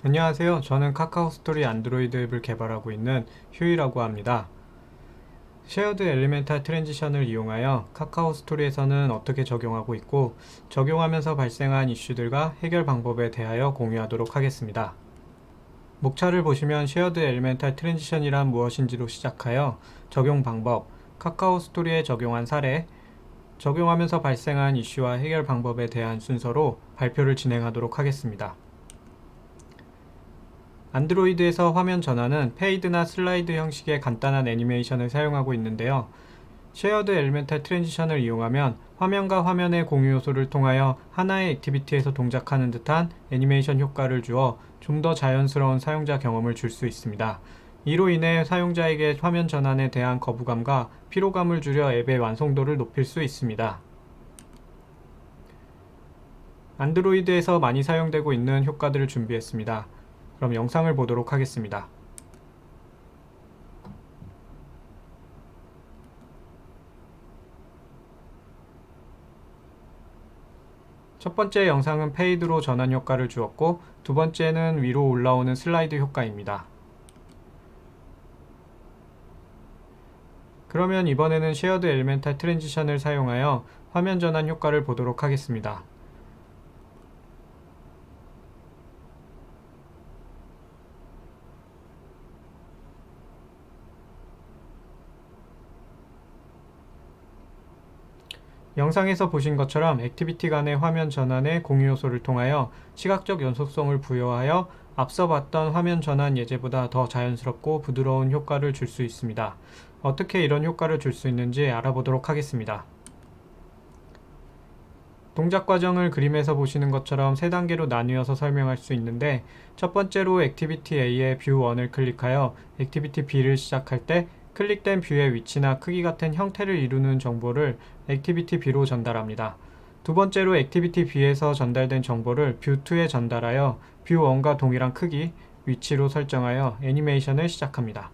안녕하세요. 저는 카카오스토리 안드로이드 앱을 개발하고 있는 휴이라고 합니다. 쉐어드 엘리멘탈 트랜지션을 이용하여 카카오스토리에서는 어떻게 적용하고 있고 적용하면서 발생한 이슈들과 해결 방법에 대하여 공유하도록 하겠습니다. 목차를 보시면 쉐어드 엘리멘탈 트랜지션이란 무엇인지로 시작하여 적용 방법, 카카오스토리에 적용한 사례, 적용하면서 발생한 이슈와 해결 방법에 대한 순서로 발표를 진행하도록 하겠습니다. 안드로이드에서 화면 전환은 페이드나 슬라이드 형식의 간단한 애니메이션을 사용하고 있는데요. 쉐어드 엘리멘탈 트랜지션을 이용하면 화면과 화면의 공유 요소를 통하여 하나의 액티비티에서 동작하는 듯한 애니메이션 효과를 주어 좀 더 자연스러운 사용자 경험을 줄 수 있습니다. 이로 인해 사용자에게 화면 전환에 대한 거부감과 피로감을 줄여 앱의 완성도를 높일 수 있습니다. 안드로이드에서 많이 사용되고 있는 효과들을 준비했습니다. 그럼 영상을 보도록 하겠습니다. 첫 번째 영상은 페이드로 전환 효과를 주었고, 두 번째는 위로 올라오는 슬라이드 효과입니다. 그러면 이번에는 쉐어드 엘리멘탈 트랜지션을 사용하여 화면 전환 효과를 보도록 하겠습니다. 영상에서 보신 것처럼 액티비티 간의 화면 전환의 공유 요소를 통하여 시각적 연속성을 부여하여 앞서 봤던 화면 전환 예제보다 더 자연스럽고 부드러운 효과를 줄 수 있습니다. 어떻게 이런 효과를 줄 수 있는지 알아보도록 하겠습니다. 동작 과정을 그림에서 보시는 것처럼 세 단계로 나뉘어서 설명할 수 있는데, 첫 번째로 액티비티 A의 뷰 1을 클릭하여 액티비티 B를 시작할 때 클릭된 뷰의 위치나 크기 같은 형태를 이루는 정보를 액티비티 B로 전달합니다. 두 번째로 액티비티 B에서 전달된 정보를 뷰 2에 전달하여 뷰 1과 동일한 크기, 위치로 설정하여 애니메이션을 시작합니다.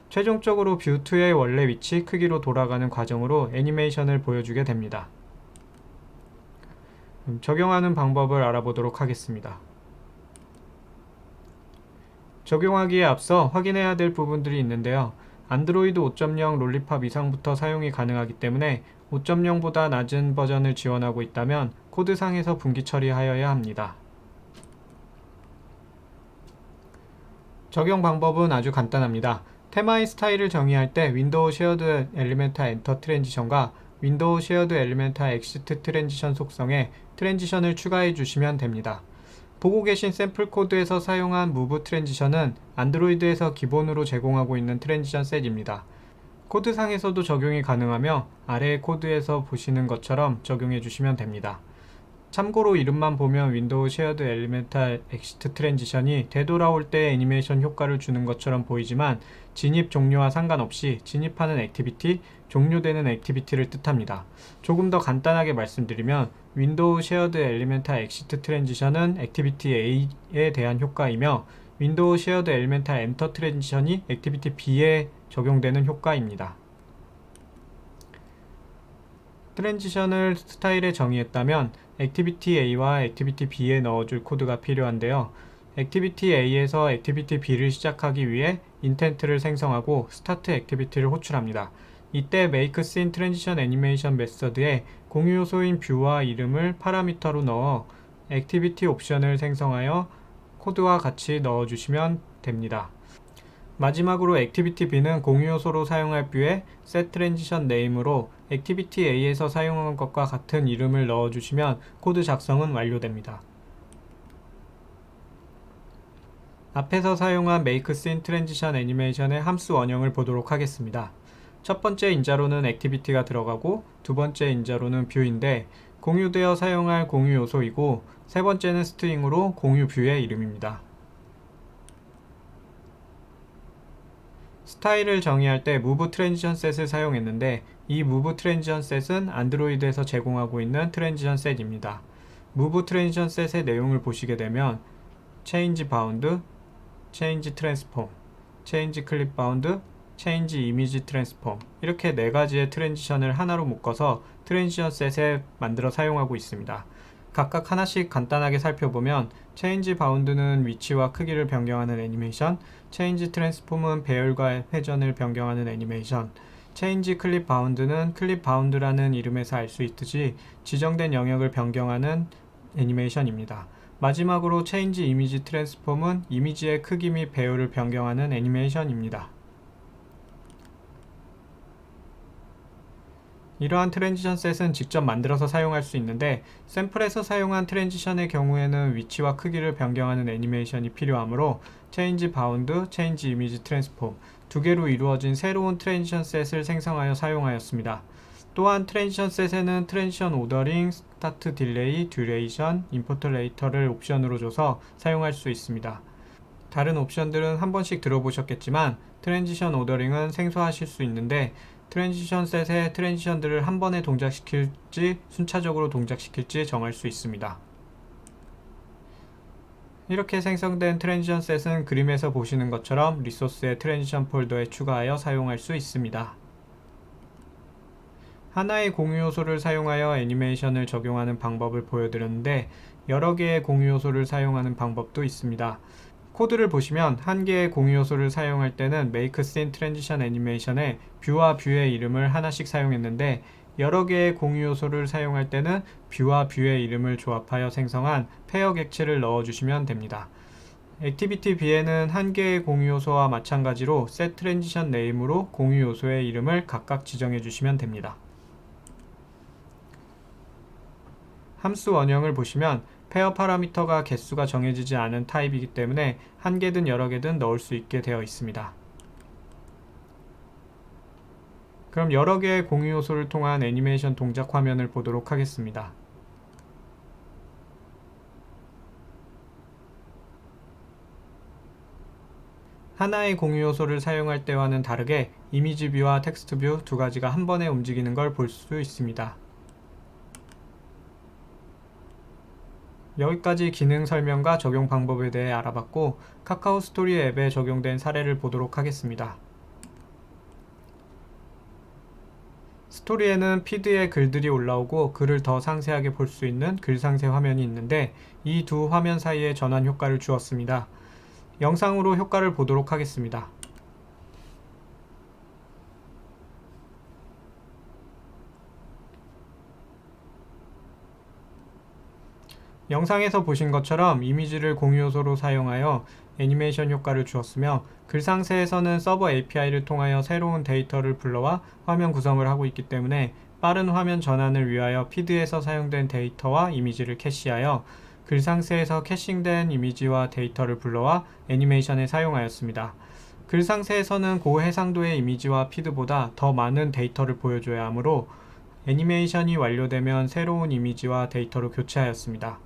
최종적으로 뷰 2의 원래 위치, 크기로 돌아가는 과정으로 애니메이션을 보여주게 됩니다. 적용하는 방법을 알아보도록 하겠습니다. 적용하기에 앞서 확인해야 될 부분들이 있는데요. 안드로이드 5.0 롤리팝 이상부터 사용이 가능하기 때문에 5.0보다 낮은 버전을 지원하고 있다면 코드상에서 분기 처리하여야 합니다. 적용 방법은 아주 간단합니다. 테마의 스타일을 정의할 때 윈도우 쉐어드 엘리멘탈 엔터 트랜지션과 윈도우 쉐어드 엘리멘탈 엑시트 트랜지션 속성에 트랜지션을 추가해 주시면 됩니다. 보고 계신 샘플 코드에서 사용한 무브 트랜지션은 안드로이드에서 기본으로 제공하고 있는 트랜지션 셋입니다. 코드상에서도 적용이 가능하며 아래의 코드에서 보시는 것처럼 적용해 주시면 됩니다. 참고로 이름만 보면 윈도우 쉐어드 엘리멘탈 엑시트 트랜지션이 되돌아올 때 애니메이션 효과를 주는 것처럼 보이지만 진입 종료와 상관없이 진입하는 액티비티, 종료되는 액티비티를 뜻합니다. 조금 더 간단하게 말씀드리면 윈도우 쉐어드 엘리멘탈 엑시트 트랜지션은 액티비티 A에 대한 효과이며 윈도우 쉐어드 엘리멘탈 엔터 트랜지션이 액티비티 B에 적용되는 효과입니다. 트랜지션을 스타일에 정의했다면 액티비티 A와 액티비티 B에 넣어줄 코드가 필요한데요. 액티비티 A에서 액티비티 B를 시작하기 위해 인텐트를 생성하고 스타트 액티비티를 호출합니다. 이때 make scene transition animation 메서드에 공유 요소인 뷰와 이름을 파라미터로 넣어 액티비티 옵션을 생성하여 코드와 같이 넣어주시면 됩니다. 마지막으로 액티비티 B는 공유 요소로 사용할 뷰에 set transition name으로 액티비티 A에서 사용한 것과 같은 이름을 넣어주시면 코드 작성은 완료됩니다. 앞에서 사용한 make scene transition animation의 함수 원형을 보도록 하겠습니다. 첫 번째 인자로는 액티비티가 들어가고 두 번째 인자로는 뷰인데 공유되어 사용할 공유 요소이고 세 번째는 스트링으로 공유 뷰의 이름입니다. 스타일을 정의할 때 move transition set을 사용했는데 이 move transition set은 안드로이드에서 제공하고 있는 트랜지션 셋입니다. move transition set의 내용을 보시게 되면 change bound, change transform, change clip bound, change image transform 이렇게 네 가지의 트랜지션을 하나로 묶어서 트랜지션 셋에 만들어 사용하고 있습니다. 각각 하나씩 간단하게 살펴보면 체인지 바운드는 위치와 크기를 변경하는 애니메이션, 체인지 트랜스폼은 배열과 회전을 변경하는 애니메이션, 체인지 클립 바운드는 클립 바운드라는 이름에서 알 수 있듯이 지정된 영역을 변경하는 애니메이션입니다. 마지막으로 체인지 이미지 트랜스폼은 이미지의 크기 및 배열을 변경하는 애니메이션입니다. 이러한 트랜지션 셋은 직접 만들어서 사용할 수 있는데 샘플에서 사용한 트랜지션의 경우에는 위치와 크기를 변경하는 애니메이션이 필요하므로 체인지 바운드, 체인지 이미지 트랜스폼 두 개로 이루어진 새로운 트랜지션 셋을 생성하여 사용하였습니다. 또한 트랜지션 셋에는 트랜지션 오더링, 스타트 딜레이, 듀레이션, 임포트 레이터를 옵션으로 줘서 사용할 수 있습니다. 다른 옵션들은 한 번씩 들어보셨겠지만 트랜지션 오더링은 생소하실 수 있는데 트랜지션 셋의 트랜지션들을 한 번에 동작시킬지 순차적으로 동작시킬지 정할 수 있습니다. 이렇게 생성된 트랜지션 셋은 그림에서 보시는 것처럼 리소스의 트랜지션 폴더에 추가하여 사용할 수 있습니다. 하나의 공유 요소를 사용하여 애니메이션을 적용하는 방법을 보여드렸는데 여러 개의 공유 요소를 사용하는 방법도 있습니다. 코드를 보시면 한 개의 공유 요소를 사용할 때는 make scene transition 애니메이션에 뷰와 뷰의 이름을 하나씩 사용했는데 여러 개의 공유 요소를 사용할 때는 뷰와 뷰의 이름을 조합하여 생성한 페어 객체를 넣어주시면 됩니다. 액티비티 B에는 한 개의 공유 요소와 마찬가지로 set transition name으로 공유 요소의 이름을 각각 지정해 주시면 됩니다. 함수 원형을 보시면 페어 파라미터가 개수가 정해지지 않은 타입이기 때문에 한 개든 여러 개든 넣을 수 있게 되어 있습니다. 그럼 여러 개의 공유 요소를 통한 애니메이션 동작 화면을 보도록 하겠습니다. 하나의 공유 요소를 사용할 때와는 다르게 이미지 뷰와 텍스트 뷰 두 가지가 한 번에 움직이는 걸 볼 수 있습니다. 여기까지 기능 설명과 적용 방법에 대해 알아봤고 카카오 스토리 앱에 적용된 사례를 보도록 하겠습니다. 스토리에는 피드에 글들이 올라오고 글을 더 상세하게 볼 수 있는 글 상세 화면이 있는데 이 두 화면 사이에 전환 효과를 주었습니다. 영상으로 효과를 보도록 하겠습니다. 영상에서 보신 것처럼 이미지를 공유 요소로 사용하여 애니메이션 효과를 주었으며 글 상세에서는 서버 API를 통하여 새로운 데이터를 불러와 화면 구성을 하고 있기 때문에 빠른 화면 전환을 위하여 피드에서 사용된 데이터와 이미지를 캐시하여 글 상세에서 캐싱된 이미지와 데이터를 불러와 애니메이션에 사용하였습니다. 글 상세에서는 고해상도의 이미지와 피드보다 더 많은 데이터를 보여줘야 하므로 애니메이션이 완료되면 새로운 이미지와 데이터로 교체하였습니다.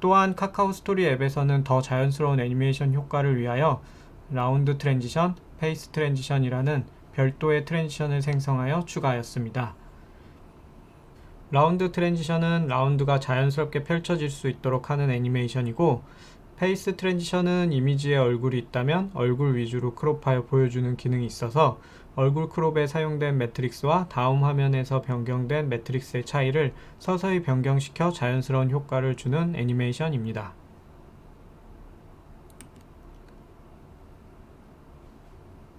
또한 카카오 스토리 앱에서는 더 자연스러운 애니메이션 효과를 위하여 라운드 트랜지션, 페이스 트랜지션이라는 별도의 트랜지션을 생성하여 추가하였습니다. 라운드 트랜지션은 라운드가 자연스럽게 펼쳐질 수 있도록 하는 애니메이션이고 페이스 트랜지션은 이미지에 얼굴이 있다면 얼굴 위주로 크롭하여 보여주는 기능이 있어서 얼굴 크롭에 사용된 매트릭스와 다음 화면에서 변경된 매트릭스의 차이를 서서히 변경시켜 자연스러운 효과를 주는 애니메이션입니다.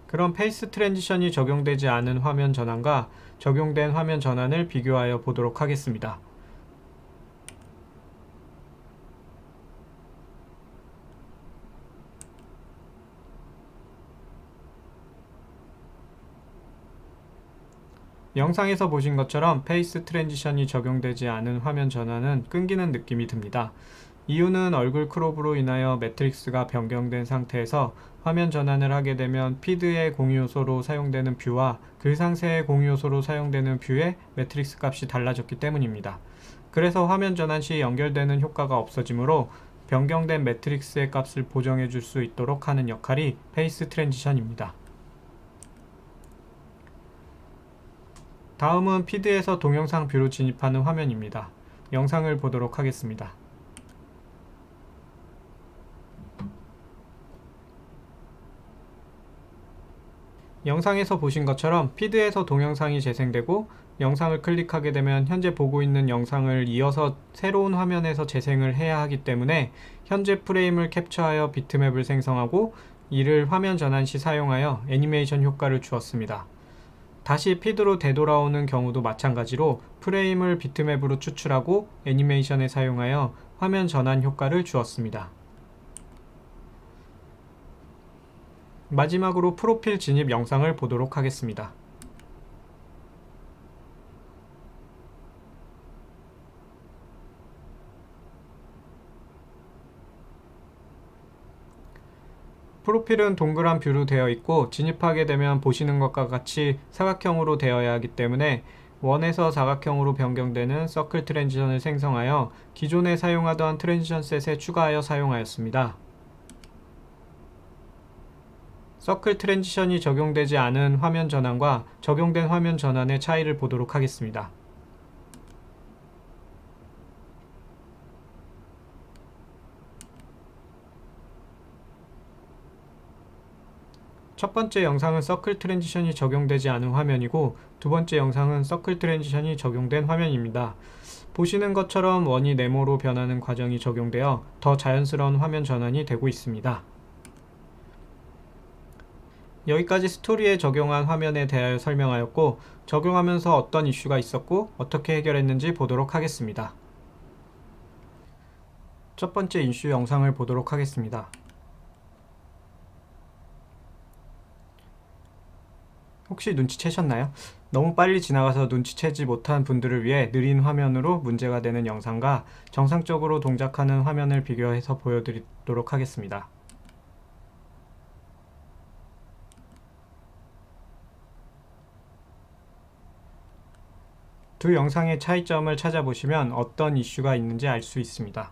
그럼 페이스 트랜지션이 적용되지 않은 화면 전환과 적용된 화면 전환을 비교하여 보도록 하겠습니다. 영상에서 보신 것처럼 페이스 트랜지션이 적용되지 않은 화면 전환은 끊기는 느낌이 듭니다. 이유는 얼굴 크롭으로 인하여 매트릭스가 변경된 상태에서 화면 전환을 하게 되면 피드의 공유 요소로 사용되는 뷰와 글 상세의 공유 요소로 사용되는 뷰의 매트릭스 값이 달라졌기 때문입니다. 그래서 화면 전환 시 연결되는 효과가 없어지므로 변경된 매트릭스의 값을 보정해 줄 수 있도록 하는 역할이 페이스 트랜지션입니다. 다음은 피드에서 동영상 뷰로 진입하는 화면입니다. 영상을 보도록 하겠습니다. 영상에서 보신 것처럼 피드에서 동영상이 재생되고 영상을 클릭하게 되면 현재 보고 있는 영상을 이어서 새로운 화면에서 재생을 해야 하기 때문에 현재 프레임을 캡처하여 비트맵을 생성하고 이를 화면 전환 시 사용하여 애니메이션 효과를 주었습니다. 다시 피드로 되돌아오는 경우도 마찬가지로 프레임을 비트맵으로 추출하고 애니메이션에 사용하여 화면 전환 효과를 주었습니다. 마지막으로 프로필 진입 영상을 보도록 하겠습니다. 프로필은 동그란 뷰로 되어 있고 진입하게 되면 보시는 것과 같이 사각형으로 되어야 하기 때문에 원에서 사각형으로 변경되는 서클 트랜지션을 생성하여 기존에 사용하던 트랜지션 셋에 추가하여 사용하였습니다. 서클 트랜지션이 적용되지 않은 화면 전환과 적용된 화면 전환의 차이를 보도록 하겠습니다. 첫 번째 영상은 서클 트랜지션이 적용되지 않은 화면이고 두 번째 영상은 서클 트랜지션이 적용된 화면입니다. 보시는 것처럼 원이 네모로 변하는 과정이 적용되어 더 자연스러운 화면 전환이 되고 있습니다. 여기까지 스토리에 적용한 화면에 대하여 설명하였고 적용하면서 어떤 이슈가 있었고 어떻게 해결했는지 보도록 하겠습니다. 첫 번째 이슈 영상을 보도록 하겠습니다. 혹시 눈치채셨나요? 너무 빨리 지나가서 눈치채지 못한 분들을 위해 느린 화면으로 문제가 되는 영상과 정상적으로 동작하는 화면을 비교해서 보여드리도록 하겠습니다. 두 영상의 차이점을 찾아보시면 어떤 이슈가 있는지 알 수 있습니다.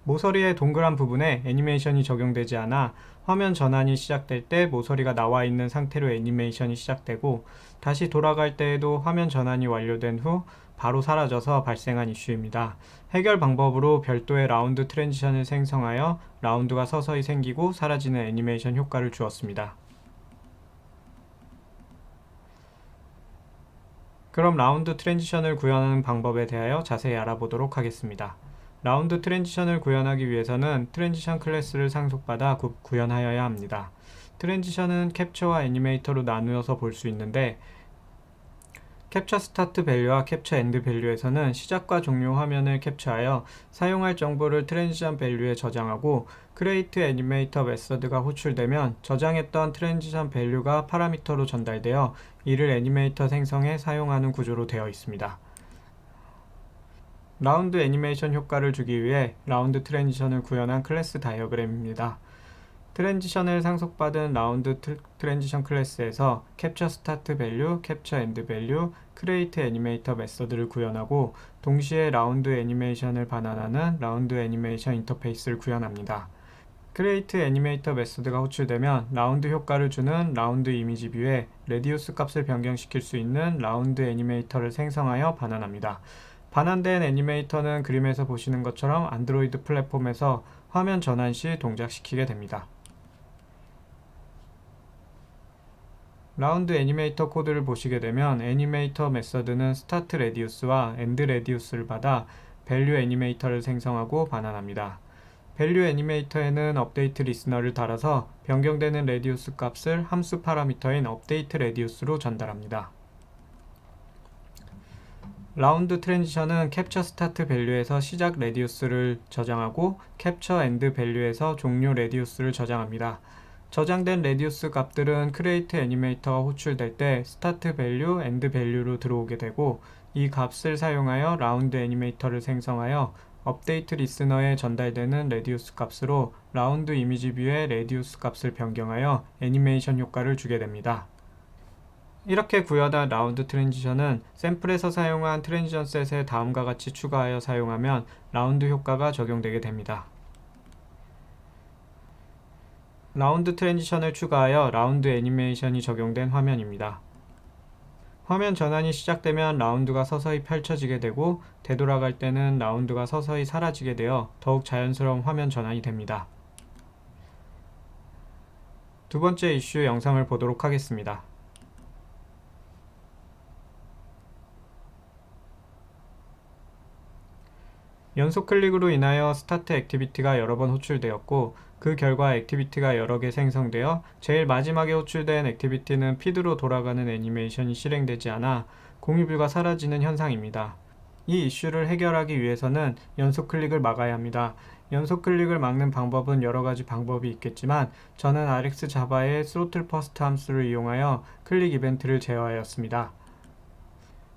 모서리의 동그란 부분에 애니메이션이 적용되지 않아 화면 전환이 시작될 때 모서리가 나와 있는 상태로 애니메이션이 시작되고 다시 돌아갈 때에도 화면 전환이 완료된 후 바로 사라져서 발생한 이슈입니다. 해결 방법으로 별도의 라운드 트랜지션을 생성하여 라운드가 서서히 생기고 사라지는 애니메이션 효과를 주었습니다. 그럼 라운드 트랜지션을 구현하는 방법에 대하여 자세히 알아보도록 하겠습니다. 라운드 트랜지션을 구현하기 위해서는 트랜지션 클래스를 상속받아 구현하여야 합니다. 트랜지션은 캡처와 애니메이터로 나누어서 볼 수 있는데 캡처 스타트 밸류와 캡처 엔드 밸류에서는 시작과 종료 화면을 캡처하여 사용할 정보를 트랜지션 밸류에 저장하고 크레이트 애니메이터 메서드가 호출되면 저장했던 트랜지션 밸류가 파라미터로 전달되어 이를 애니메이터 생성에 사용하는 구조로 되어 있습니다. 라운드 애니메이션 효과를 주기 위해 라운드 트랜지션을 구현한 클래스 다이어그램입니다. 트랜지션을 상속받은 라운드 트랜지션 클래스에서 캡처 스타트 밸류, 캡처 엔드 밸류, 크레이트 애니메이터 메서드를 구현하고 동시에 라운드 애니메이션을 반환하는 라운드 애니메이션 인터페이스를 구현합니다. 크레이트 애니메이터 메서드가 호출되면 라운드 효과를 주는 라운드 이미지 뷰에 레디우스 값을 변경시킬 수 있는 라운드 애니메이터를 생성하여 반환합니다. 반환된 애니메이터는 그림에서 보시는 것처럼 안드로이드 플랫폼에서 화면 전환 시 동작시키게 됩니다. 라운드 애니메이터 코드를 보시게 되면 애니메이터 메서드는 스타트 레디우스와 엔드 레디우스를 받아 밸류 애니메이터를 생성하고 반환합니다. 밸류 애니메이터에는 업데이트 리스너를 달아서 변경되는 레디우스 값을 함수 파라미터인 업데이트 레디우스로 전달합니다. 라운드 트랜지션은 캡처 스타트 밸류에서 시작 레디우스를 저장하고 캡처 엔드 밸류에서 종료 레디우스를 저장합니다. 저장된 레디우스 값들은 크레이트 애니메이터가 호출될 때 스타트 밸류, 엔드 밸류로 들어오게 되고 이 값을 사용하여 라운드 애니메이터를 생성하여 업데이트 리스너에 전달되는 레디우스 값으로 라운드 이미지 뷰의 레디우스 값을 변경하여 애니메이션 효과를 주게 됩니다. 이렇게 구현한 라운드 트랜지션은 샘플에서 사용한 트랜지션 셋에 다음과 같이 추가하여 사용하면 라운드 효과가 적용되게 됩니다. 라운드 트랜지션을 추가하여 라운드 애니메이션이 적용된 화면입니다. 화면 전환이 시작되면 라운드가 서서히 펼쳐지게 되고 되돌아갈 때는 라운드가 서서히 사라지게 되어 더욱 자연스러운 화면 전환이 됩니다. 두 번째 이슈 영상을 보도록 하겠습니다. 연속 클릭으로 인하여 스타트 액티비티가 여러 번 호출되었고 그 결과 액티비티가 여러 개 생성되어 제일 마지막에 호출된 액티비티는 피드로 돌아가는 애니메이션이 실행되지 않아 공유뷰가 사라지는 현상입니다. 이 이슈를 해결하기 위해서는 연속 클릭을 막아야 합니다. 연속 클릭을 막는 방법은 여러 가지 방법이 있겠지만 저는 RX 자바의 스로틀 퍼스트 함수를 이용하여 클릭 이벤트를 제어하였습니다.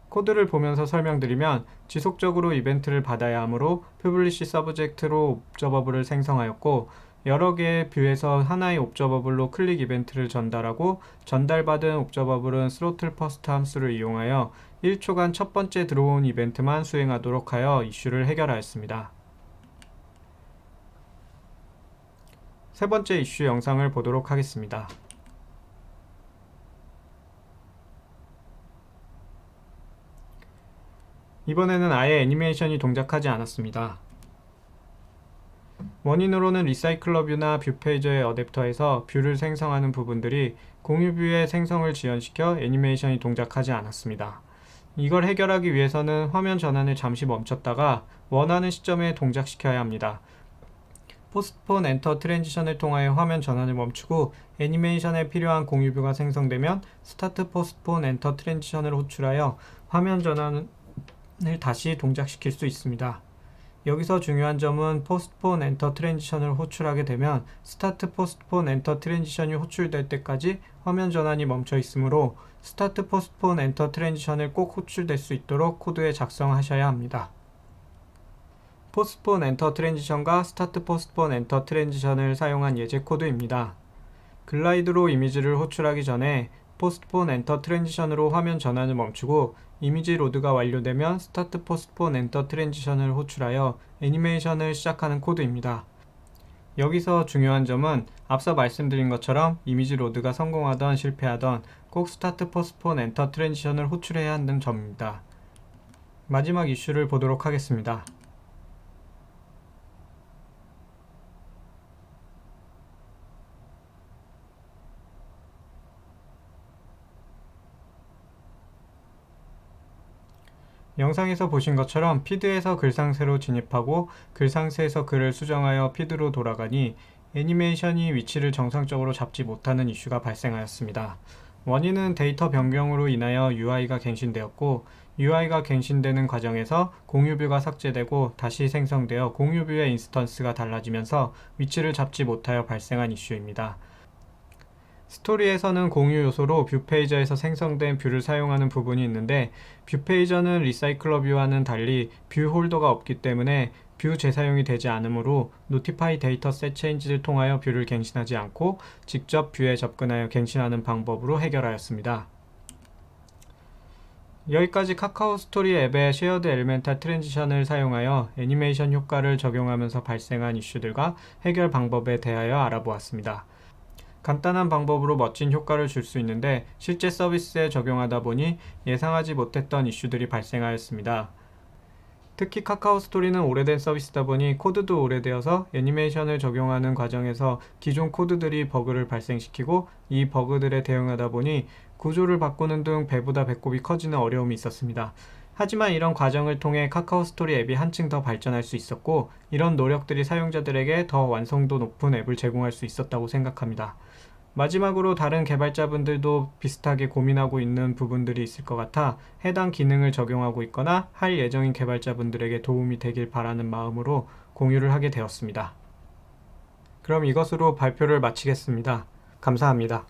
코드를 보면서 설명드리면 지속적으로 이벤트를 받아야 하므로 publish 서브젝트로 옵저버블을 생성하였고 여러 개의 뷰에서 하나의 옵저버블로 클릭 이벤트를 전달하고 전달받은 옵저버블은 스로틀 퍼스트 함수를 이용하여 1초간 첫 번째 들어온 이벤트만 수행하도록 하여 이슈를 해결하였습니다. 세 번째 이슈 영상을 보도록 하겠습니다. 이번에는 아예 애니메이션이 동작하지 않았습니다. 원인으로는 리사이클러 뷰나 뷰 페이저의 어댑터에서 뷰를 생성하는 부분들이 공유 뷰의 생성을 지연시켜 애니메이션이 동작하지 않았습니다. 이걸 해결하기 위해서는 화면 전환을 잠시 멈췄다가 원하는 시점에 동작시켜야 합니다. 포스트폰 엔터 트랜지션을 통하여 화면 전환을 멈추고 애니메이션에 필요한 공유 뷰가 생성되면 스타트 포스트폰 엔터 트랜지션을 호출하여 화면 전환을 다시 동작시킬 수 있습니다. 여기서 중요한 점은 포스트폰 엔터 트랜지션을 호출하게 되면 스타트 포스트폰 엔터 트랜지션이 호출될 때까지 화면 전환이 멈춰 있으므로 스타트 포스트폰 엔터 트랜지션을 꼭 호출될 수 있도록 코드에 작성하셔야 합니다. 포스트폰 엔터 트랜지션과 스타트 포스트폰 엔터 트랜지션을 사용한 예제 코드입니다. 글라이드로 이미지를 호출하기 전에 포스트폰 엔터 트랜지션으로 화면 전환을 멈추고 이미지 로드가 완료되면 스타트 포스트폰 엔터 트랜지션을 호출하여 애니메이션을 시작하는 코드입니다. 여기서 중요한 점은 앞서 말씀드린 것처럼 이미지 로드가 성공하던 실패하던 꼭 스타트 포스트폰 엔터 트랜지션을 호출해야 한다는 점입니다. 마지막 이슈를 보도록 하겠습니다. 영상에서 보신 것처럼 피드에서 글 상세로 진입하고 글 상세에서 글을 수정하여 피드로 돌아가니 애니메이션이 위치를 정상적으로 잡지 못하는 이슈가 발생하였습니다. 원인은 데이터 변경으로 인하여 UI가 갱신되었고 UI가 갱신되는 과정에서 공유뷰가 삭제되고 다시 생성되어 공유뷰의 인스턴스가 달라지면서 위치를 잡지 못하여 발생한 이슈입니다. 스토리에서는 공유 요소로 뷰페이저에서 생성된 뷰를 사용하는 부분이 있는데 뷰페이저는 리사이클러 뷰와는 달리 뷰 홀더가 없기 때문에 뷰 재사용이 되지 않으므로 노티파이 데이터 셋 체인지를 통하여 뷰를 갱신하지 않고 직접 뷰에 접근하여 갱신하는 방법으로 해결하였습니다. 여기까지 카카오 스토리 앱의 쉐어드 엘리멘탈 트랜지션을 사용하여 애니메이션 효과를 적용하면서 발생한 이슈들과 해결 방법에 대하여 알아보았습니다. 간단한 방법으로 멋진 효과를 줄 수 있는데 실제 서비스에 적용하다 보니 예상하지 못했던 이슈들이 발생하였습니다. 특히 카카오 스토리는 오래된 서비스다 보니 코드도 오래되어서 애니메이션을 적용하는 과정에서 기존 코드들이 버그를 발생시키고 이 버그들에 대응하다 보니 구조를 바꾸는 등 배보다 배꼽이 커지는 어려움이 있었습니다. 하지만 이런 과정을 통해 카카오 스토리 앱이 한층 더 발전할 수 있었고 이런 노력들이 사용자들에게 더 완성도 높은 앱을 제공할 수 있었다고 생각합니다. 마지막으로 다른 개발자분들도 비슷하게 고민하고 있는 부분들이 있을 것 같아 해당 기능을 적용하고 있거나 할 예정인 개발자분들에게 도움이 되길 바라는 마음으로 공유를 하게 되었습니다. 그럼 이것으로 발표를 마치겠습니다. 감사합니다.